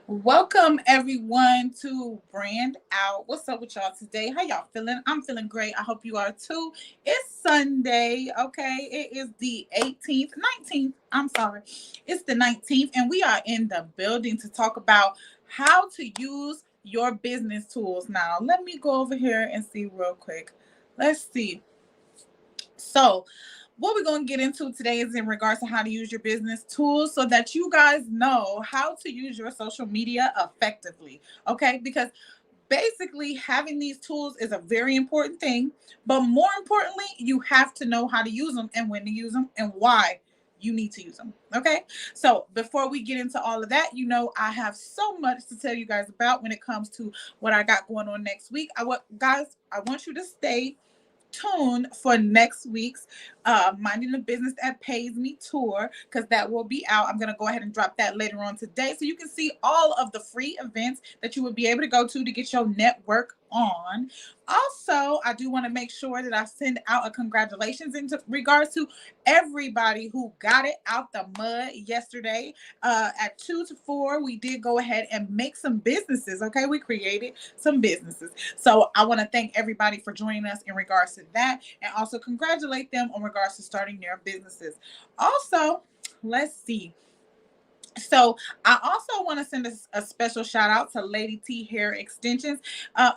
Welcome everyone to Brand Out. What's up with y'all today? How y'all feeling? I'm feeling great. I hope you are too. It's Sunday, okay? It is the 18th, 19th. I'm sorry. It's the 19th, and we are in the building to talk about how to use your business tools. Now, let me go over here and see real quick. Let's see. So, what we're going to get into today is in regards to how to use your business tools so that you guys know how to use your social media effectively. Okay, because basically having these tools is a very important thing, but more importantly, you have to know how to use them and when to use them and why you need to use them. Okay, so before we get into all of that, I have so much to tell you guys about when it comes to what I got going on next week. I want you to stay tuned for next week's Minding the Business That Pays Me tour, because that will be out. I'm going to go ahead and drop that later on today so you can see all of the free events that you would be able to go to get your network on. Also, I do want to make sure that I send out a congratulations in regards to everybody who got it out the mud yesterday. At 2 to 4, we did go ahead and make some businesses. Okay, we created some businesses. So I want to thank everybody for joining us in regards to that, and also congratulate them in regards to starting their businesses. Also, let's see. So I also want to send a special shout out to Lady T Hair Extensions.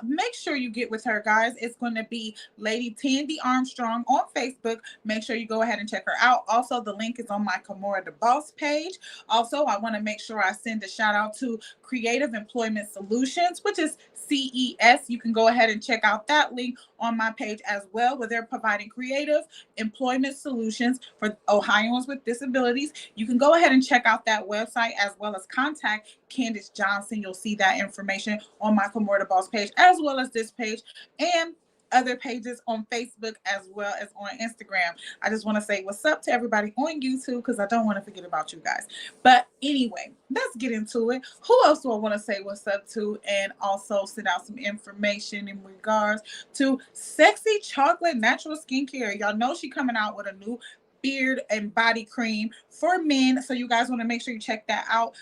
Make sure you get with her, guys. It's going to be Lady Tandy Armstrong on Facebook. Make sure you go ahead and check her out. Also, the link is on my Kimora the Boss page. Also, I want to make sure I send a shout out to Creative Employment Solutions, which is CES. You can go ahead and check out that link on my page as well, where they're providing creative employment solutions for Ohioans with disabilities. You can go ahead and check out that website as well as contact Candace Johnson. You'll see that information on my Kimora the Boss page as well as this page and other pages on Facebook as well as on Instagram. I just want to say what's up to everybody on YouTube because I don't want to forget about you guys. But anyway, let's get into it. Who else do I want to say what's up to and also send out some information in regards to Sexy Chocolate Natural Skincare? Y'all know she coming out with a new beard and body cream for men. So you guys want to make sure you check that out.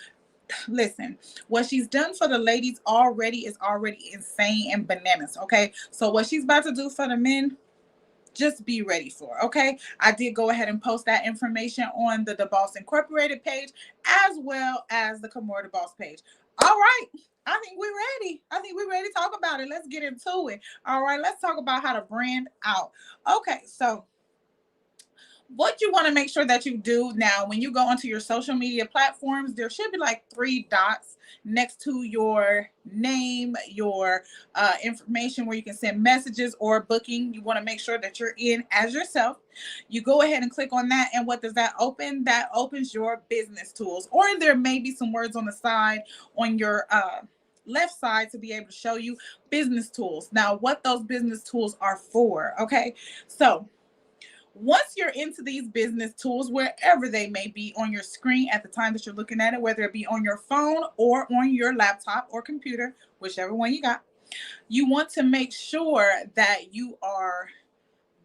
Listen, what she's done for the ladies is already insane and bananas. Okay, so what she's about to do for the men, just be ready for. Okay, I did go ahead and post that information on the Boss Incorporated page as well as the Kimora the Boss page. All right, I think we're ready. To talk about it. Let's get into it. All right, let's talk about how to brand out. Okay, so what you want to make sure that you do now when you go onto your social media platforms, there should be like 3 dots next to your name, your information where you can send messages or booking. You want to make sure that you're in as yourself. You go ahead and click on that, and what does that open? That opens your business tools, or there may be some words on the side on your left side to be able to show you business tools. Now, what those business tools are for, okay? So once you're into these business tools, wherever they may be on your screen at the time that you're looking at it, whether it be on your phone or on your laptop or computer, whichever one you got, you want to make sure that you are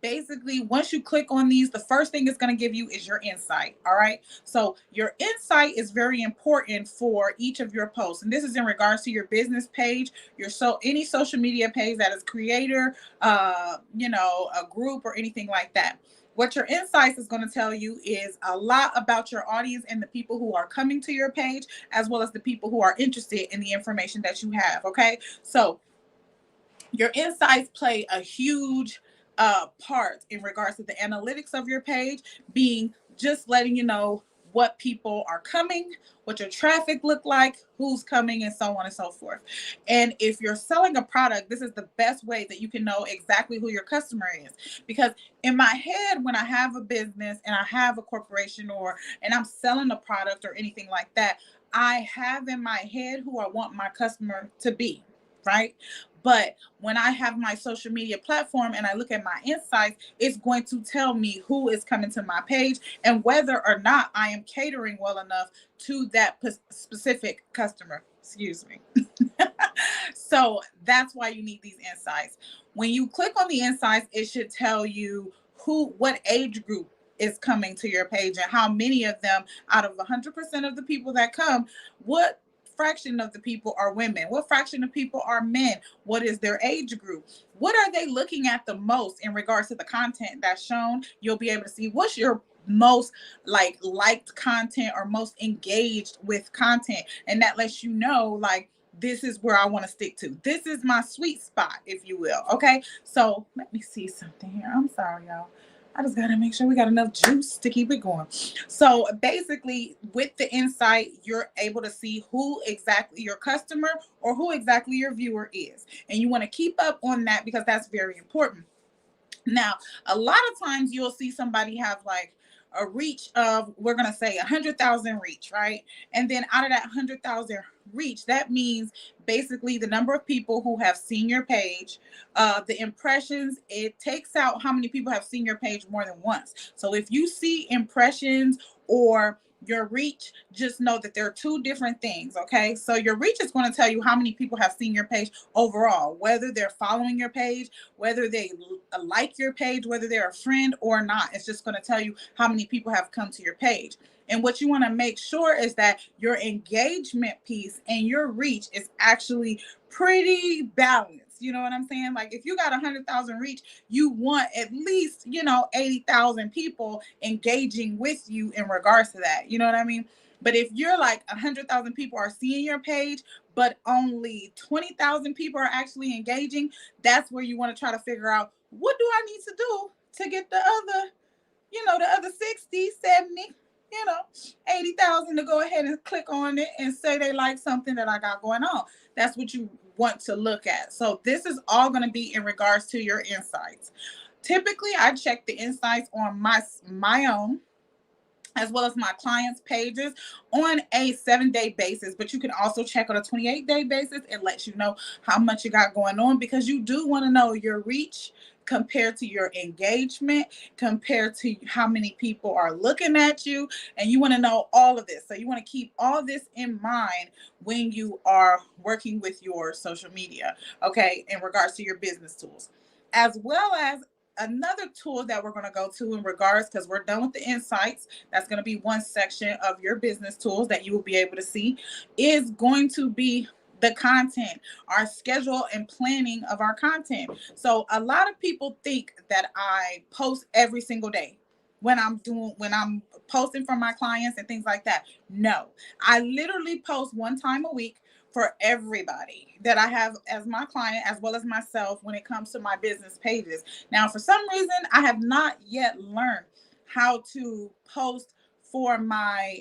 basically, once you click on these, the first thing it's going to give you is your insight. All right. So your insight is very important for each of your posts. And this is in regards to your business page, any social media page that is creator, a group or anything like that. What your insights is going to tell you is a lot about your audience and the people who are coming to your page, as well as the people who are interested in the information that you have. Okay. So your insights play a huge part in regards to the analytics of your page, being just letting you know what people are coming, what your traffic look like, who's coming, and so on and so forth. And if you're selling a product, this is the best way that you can know exactly who your customer is. Because in my head, when I have a business and I have a corporation and I'm selling a product or anything like that, I have in my head who I want my customer to be, right? But when I have my social media platform and I look at my insights, it's going to tell me who is coming to my page and whether or not I am catering well enough to that specific customer. Excuse me. So that's why you need these insights. When you click on the insights, it should tell you what age group is coming to your page and how many of them out of 100% of the people that come, what fraction of the people are women? What fraction of people are men? What is their age group? What are they looking at the most in regards to the content that's shown? You'll be able to see what's your most liked content or most engaged with content, and that lets you know like this is where I want to stick to. This is my sweet spot, if you will. Okay, so let me see something here. I'm sorry, y'all. I just got to make sure we got enough juice to keep it going. So basically, with the insight, you're able to see who exactly your customer or who exactly your viewer is. And you want to keep up on that because that's very important. Now, a lot of times you'll see somebody have like a reach of, we're going to say 100,000 reach, right? And then out of that 100,000 reach, that means basically the number of people who have seen your page, the impressions. It takes out how many people have seen your page more than once. So if you see impressions or your reach, just know that there are two different things. Okay, so your reach is going to tell you how many people have seen your page overall, whether they're following your page, whether they like your page, whether they're a friend or not. It's just going to tell you how many people have come to your page. And what you want to make sure is that your engagement piece and your reach is actually pretty balanced. You know what I'm saying? Like if you got 100,000 reach, you want at least, 80,000 people engaging with you in regards to that. You know what I mean? But if you're like 100,000 people are seeing your page, but only 20,000 people are actually engaging, that's where you want to try to figure out, what do I need to do to get the other 60, 70, 80,000 to go ahead and click on it and say they like something that I got going on. That's what you want to look at. So this is all going to be in regards to your insights. Typically, I check the insights on my own as well as my clients' pages on a 7-day basis, but you can also check on a 28-day basis. It lets you know how much you got going on, because you do want to know your reach compared to your engagement, compared to how many people are looking at you, and you want to know all of this. So you want to keep all this in mind when you are working with your social media, okay, in regards to your business tools, as well as another tool that we're going to go to in regards, because we're done with the insights, that's going to be one section of your business tools that you will be able to see, is going to be the content, our schedule and planning of our content. So a lot of people think that I post every single day when I'm posting for my clients and things like that. No, I literally post one time a week for everybody that I have as my client, as well as myself, when it comes to my business pages. Now, for some reason, I have not yet learned how to post for my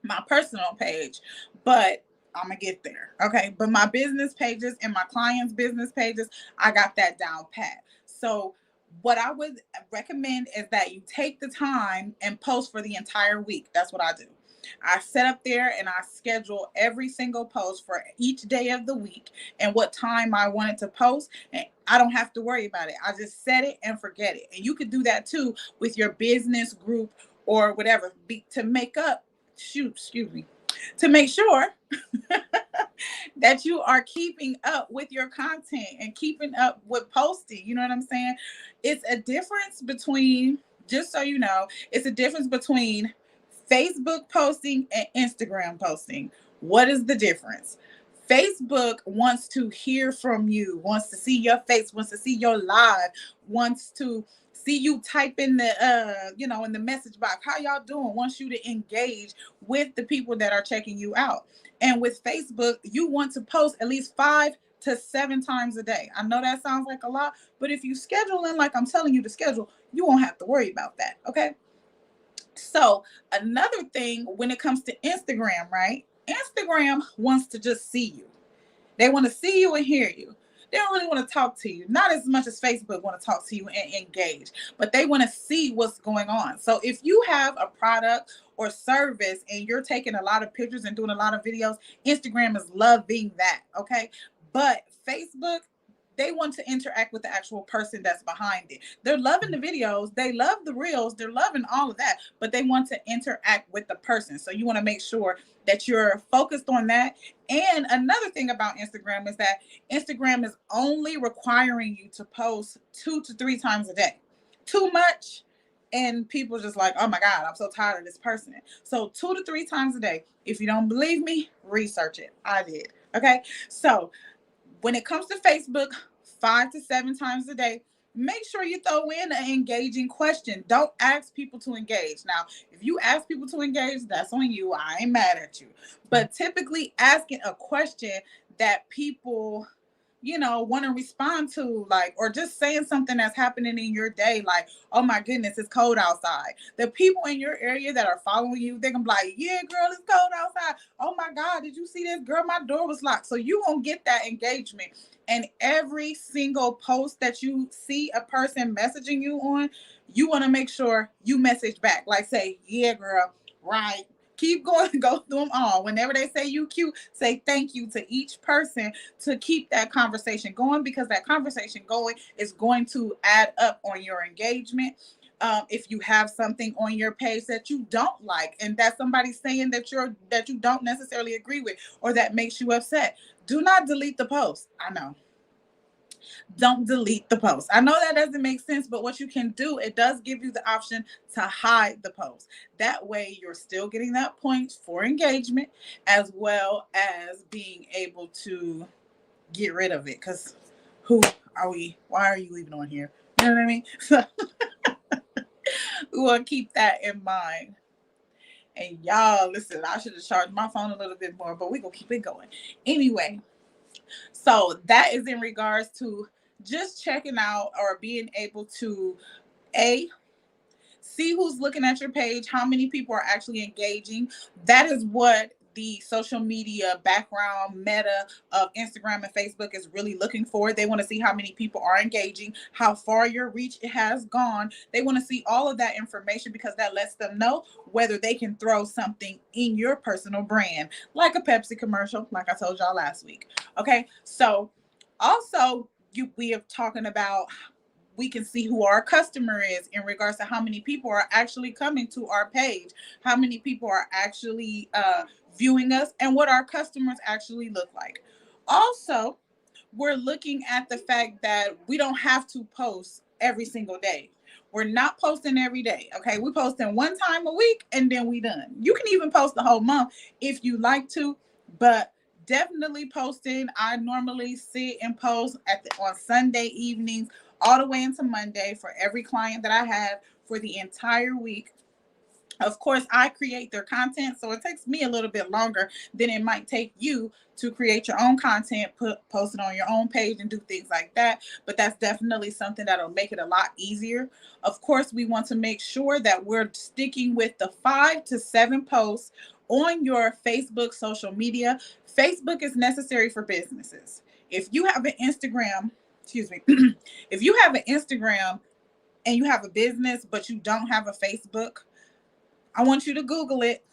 my personal page, but I'm gonna get there. Okay, but my business pages and my clients' business pages, I got that down pat. So what I would recommend is that you take the time and post for the entire week. That's what I do. I set up there and I schedule every single post for each day of the week and what time I wanted to post. And I don't have to worry about it. I just set it and forget it. And you could do that too with your business group or whatever, to make sure that you are keeping up with your content and keeping up with posting. You know what I'm saying? It's a difference between, just so you know, it's a difference between Facebook posting and Instagram posting. What is the difference? Facebook wants to hear from you, wants to see your face, wants to see your live, wants to see you type in the in the message box, how y'all doing, wants you to engage with the people that are checking you out. And with Facebook, you want to post at least 5 to 7 times a day. I know that sounds like a lot, but if you schedule in like I'm telling you to schedule, you won't have to worry about that. Okay. So another thing when it comes to Instagram, right? Instagram wants to just see you. They want to see you and hear you. They don't really want to talk to you. Not as much as Facebook want to talk to you and engage, but they want to see what's going on. So if you have a product or service and you're taking a lot of pictures and doing a lot of videos, Instagram is loving that. Okay. But Facebook, they want to interact with the actual person that's behind it. They're loving the videos. They love the reels. They're loving all of that, but they want to interact with the person. So you want to make sure that you're focused on that. And another thing about Instagram is that Instagram is only requiring you to post 2 to 3 times a day. Too much, And people just like, oh my God, I'm so tired of this person. So 2 to 3 times a day. If you don't believe me, research it. I did. Okay. So when it comes to Facebook, 5 to 7 times a day, make sure you throw in an engaging question. Don't ask people to engage. Now, if you ask people to engage, that's on you. I ain't mad at you. But typically asking a question that people want to respond to, like, or just saying something that's happening in your day, like, oh my goodness, it's cold outside. The people in your area that are following you, they're gonna be like, yeah, girl, it's cold outside. Oh my God, did you see this? Girl, my door was locked. So you won't get that engagement. And every single post that you see a person messaging you on, you want to make sure you message back. Like, say, yeah, girl, right. Keep going, go through them all. Whenever they say you cute, say thank you to each person to keep that conversation going, because that conversation going is going to add up on your engagement. If you have something on your page that you don't like, and that somebody's saying that you don't necessarily agree with, or that makes you upset, do not delete the post. I know. Don't delete the post. I know that doesn't make sense, but what you can do, it does give you the option to hide the post. That way you're still getting that point for engagement, as well as being able to get rid of it. Because who are we? Why are you leaving on here? You know what I mean? So we want to keep that in mind. And y'all, listen, I should have charged my phone a little bit more, but we're going to keep it going. Anyway, so that is in regards to just checking out or being able to see who's looking at your page, how many people are actually engaging. That is what the social media background meta of Instagram and Facebook is really looking for. They want to see how many people are engaging, how far your reach has gone. They want to see all of that information, because that lets them know whether they can throw something in your personal brand, like a Pepsi commercial, like I told y'all last week. Okay, so also we are talking about, we can see who our customer is in regards to how many people are actually coming to our page, how many people are actually viewing us, and what our customers actually look like. Also, we're looking at the fact that we don't have to post every single day. We're not posting every day. Okay, we posting one time a week and then we done. You can even post the whole month if you like to, but definitely posting. I normally sit and post on Sunday evenings all the way into Monday for every client that I have for the entire week. Of course, I create their content, so it takes me a little bit longer than it might take you to create your own content, post it on your own page and do things like that. But that's definitely something that'll make it a lot easier. Of course, we want to make sure that we're sticking with the 5 to 7 posts on your Facebook social media. Facebook is necessary for businesses. If you have an Instagram, excuse me, if you have an Instagram and you have a business, but you don't have a Facebook, I want you to Google it.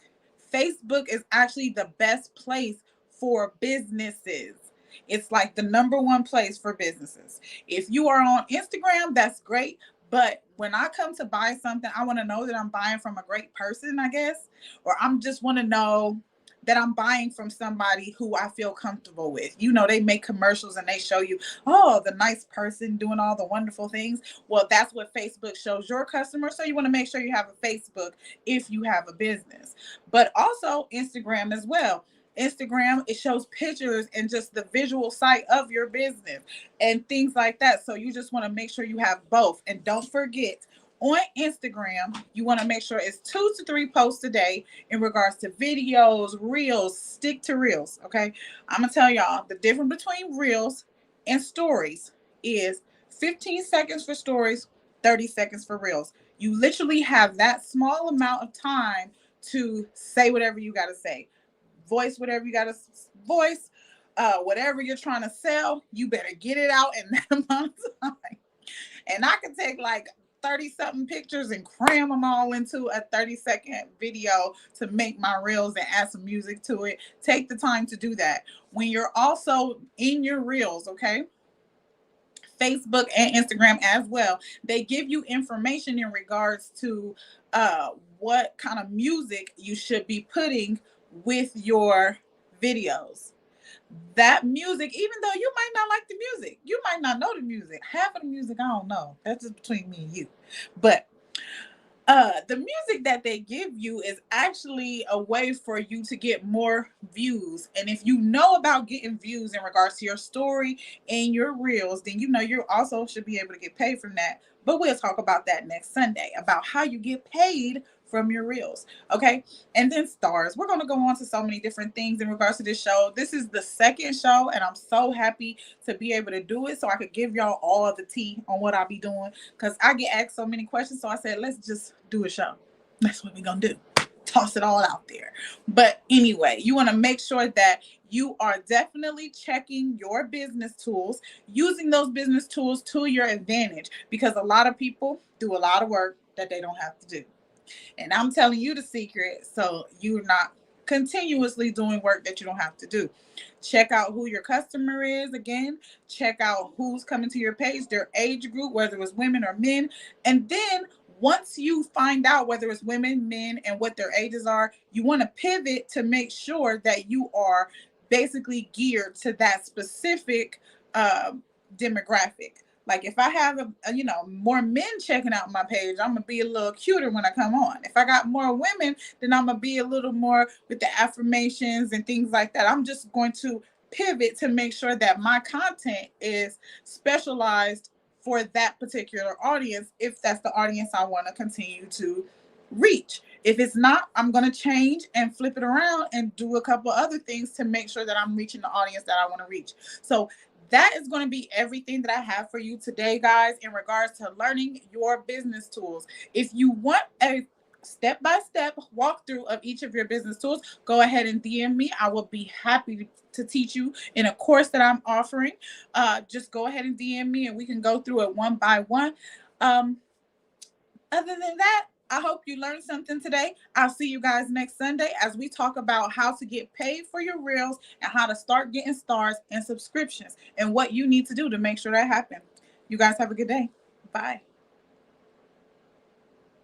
Facebook is actually the best place for businesses. It's like the number 1 place for businesses. If you are on Instagram, that's great. But when I come to buy something, I want to know that I'm buying from a great person, I guess. Or I'm just want to know that I'm buying from somebody who I feel comfortable with. They make commercials and they show you, oh, the nice person doing all the wonderful things. Well, that's what Facebook shows your customers. So you want to make sure you have a Facebook if you have a business, but also Instagram as well. Instagram, it shows pictures and just the visual site of your business and things like that. So you just want to make sure you have both. And don't forget, on Instagram, you want to make sure it's 2 to 3 posts a day in regards to videos, reels. Stick to reels. Okay. I'm going to tell y'all the difference between reels and stories is 15 seconds for stories, 30 seconds for reels. You literally have that small amount of time to say whatever you got to say, voice whatever you got to voice, whatever you're trying to sell, you better get it out in that amount of time. And I can take like 30 something pictures and cram them all into a 30-second video to make my reels and add some music to it. Take the time to do that. When you're also in your reels, okay? Facebook and Instagram as well, they give you information in regards to what kind of music you should be putting with your videos. That music, even though you might not like the music, you might not know the music. Half of the music, I don't know. That's just between me and you. But The music that they give you is actually a way for you to get more views. And if you know about getting views in regards to your story and your reels, then you know you also should be able to get paid from that. But we'll talk about that next Sunday about how you get paid from your reels. Okay. And then stars. We're going to go on to so many different things in regards to this show. This is the second show, and I'm so happy to be able to do it so I could give y'all all of the tea on what I'll be doing, because I get asked so many questions. So I said, let's just do a show. That's what we're going to do. Toss it all out there. But anyway, you want to make sure that you are definitely checking your business tools, using those business tools to your advantage, because a lot of people do a lot of work that they don't have to do. And I'm telling you the secret, so you're not continuously doing work that you don't have to do. Check out who your customer is. Again, check out who's coming to your page, their age group, whether it's women or men. And then once you find out whether it's women, men, and what their ages are, you want to pivot to make sure that you are basically geared to that specific demographic. Like if I have more men checking out my page, I'm gonna be a little cuter when I come on. If I got more women, then I'm gonna be a little more with the affirmations and things like that. I'm just going to pivot to make sure that my content is specialized for that particular audience, if that's the audience I want to continue to reach. If it's not, I'm going to change and flip it around and do a couple other things to make sure that I'm reaching the audience that I want to reach. So that is going to be everything that I have for you today, guys, in regards to learning your business tools. If you want a step-by-step walkthrough of each of your business tools, go ahead and DM me. I will be happy to teach you in a course that I'm offering. Just go ahead and DM me and we can go through it one by one. Other than that, I hope you learned something today. I'll see you guys next Sunday as we talk about how to get paid for your reels and how to start getting stars and subscriptions and what you need to do to make sure that happens. You guys have a good day. Bye.